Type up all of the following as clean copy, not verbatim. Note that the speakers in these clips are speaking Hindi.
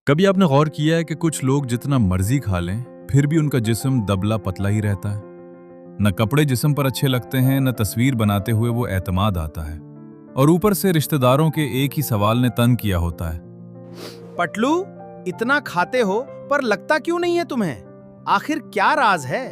कभी आपने गौर किया है कि कुछ लोग जितना मर्जी खा लें फिर भी उनका जिस्म दबला पतला ही रहता है। न कपड़े जिस्म पर अच्छे लगते हैं, न तस्वीर बनाते हुए वो एतमाद आता है, और ऊपर से रिश्तेदारों के एक ही सवाल ने तंग किया होता है। पटलू, इतना खाते हो पर लगता क्यों नहीं है तुम्हें? आखिर क्या राज है?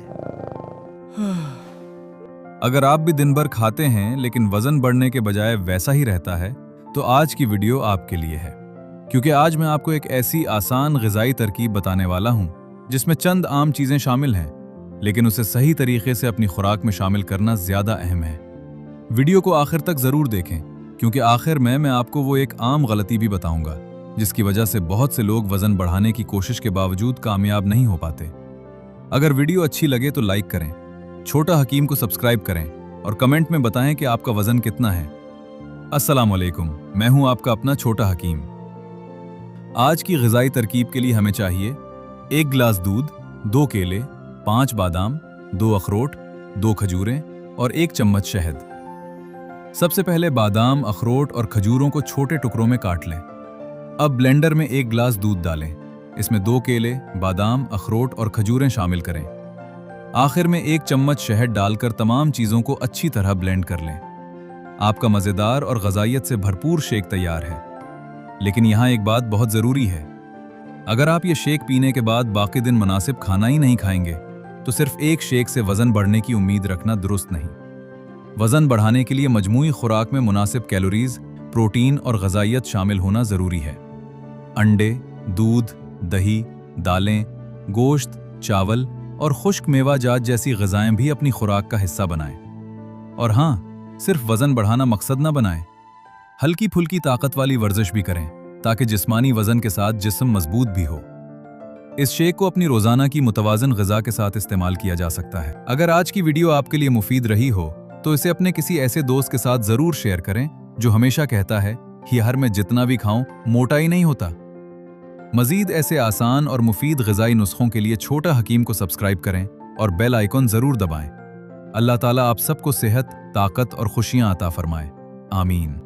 अगर आप भी दिन भर खाते हैं लेकिन वजन बढ़ने के बजाय वैसा ही रहता है, तो आज की वीडियो आपके लिए है। क्योंकि आज मैं आपको एक ऐसी आसान ग़िज़ाई तरकीब बताने वाला हूं जिसमें चंद आम चीज़ें शामिल हैं, लेकिन उसे सही तरीके से अपनी खुराक में शामिल करना ज़्यादा अहम है। वीडियो को आखिर तक ज़रूर देखें, क्योंकि आखिर में मैं आपको वो एक आम गलती भी बताऊंगा जिसकी वजह से बहुत से लोग वज़न बढ़ाने की कोशिश के बावजूद कामयाब नहीं हो पाते। अगर वीडियो अच्छी लगे तो लाइक करें, छोटा हकीम को सब्सक्राइब करें और कमेंट में बताएं कि आपका वज़न कितना है। अस्सलाम वालेकुम, मैं हूं आपका अपना छोटा हकीम। आज की ग़िज़ाई तरकीब के लिए हमें चाहिए 1 गिलास दूध, 2 केले, 5 बादाम, 2 अखरोट, 2 खजूरें और 1 चम्मच शहद। सबसे पहले बादाम, अखरोट और खजूरों को छोटे टुकड़ों में काट लें। अब ब्लेंडर में 1 गिलास दूध डालें, इसमें 2 केले, बादाम, अखरोट और खजूरें शामिल करें। आखिर में 1 चम्मच शहद डालकर तमाम चीज़ों को अच्छी तरह ब्लेंड कर लें। आपका मज़ेदार और ग़ज़ाइयत से भरपूर शेक तैयार है। लेकिन यहाँ एक बात बहुत ज़रूरी है, अगर आप ये शेक पीने के बाद बाकी दिन मुनासिब खाना ही नहीं खाएंगे तो सिर्फ एक शेक से वज़न बढ़ने की उम्मीद रखना दुरुस्त नहीं। वज़न बढ़ाने के लिए मजमूई खुराक में मुनासिब कैलोरीज, प्रोटीन और ग़ज़ाइयत शामिल होना ज़रूरी है। अंडे, दूध, दही, दालें, गोश्त, चावल और खुश्क मेवाजात जैसी ग़िज़ाएं भी अपनी खुराक का हिस्सा बनाएं। और हाँ, सिर्फ वज़न बढ़ाना मकसद ना बनाएं, हल्की फुल्की ताकत वाली वर्जिश भी करें ताकि जिस्मानी वज़न के साथ जिस्म मजबूत भी हो। इस शेक को अपनी रोज़ाना की मुतवाज़न ग़िज़ा के साथ इस्तेमाल किया जा सकता है। अगर आज की वीडियो आपके लिए मुफीद रही हो तो इसे अपने किसी ऐसे दोस्त के साथ ज़रूर शेयर करें जो हमेशा कहता है कि यार मैं जितना भी खाऊं मोटा ही नहीं होता। मज़ीद ऐसे आसान और मुफीद ग़िज़ाई नुस्ख़ों के लिए छोटा हकीम को सब्सक्राइब करें और बेल आइकन ज़रूर दबाएं। अल्लाह ताला आप सबको सेहत, ताकत और खुशियाँ अता फरमाए। आमीन।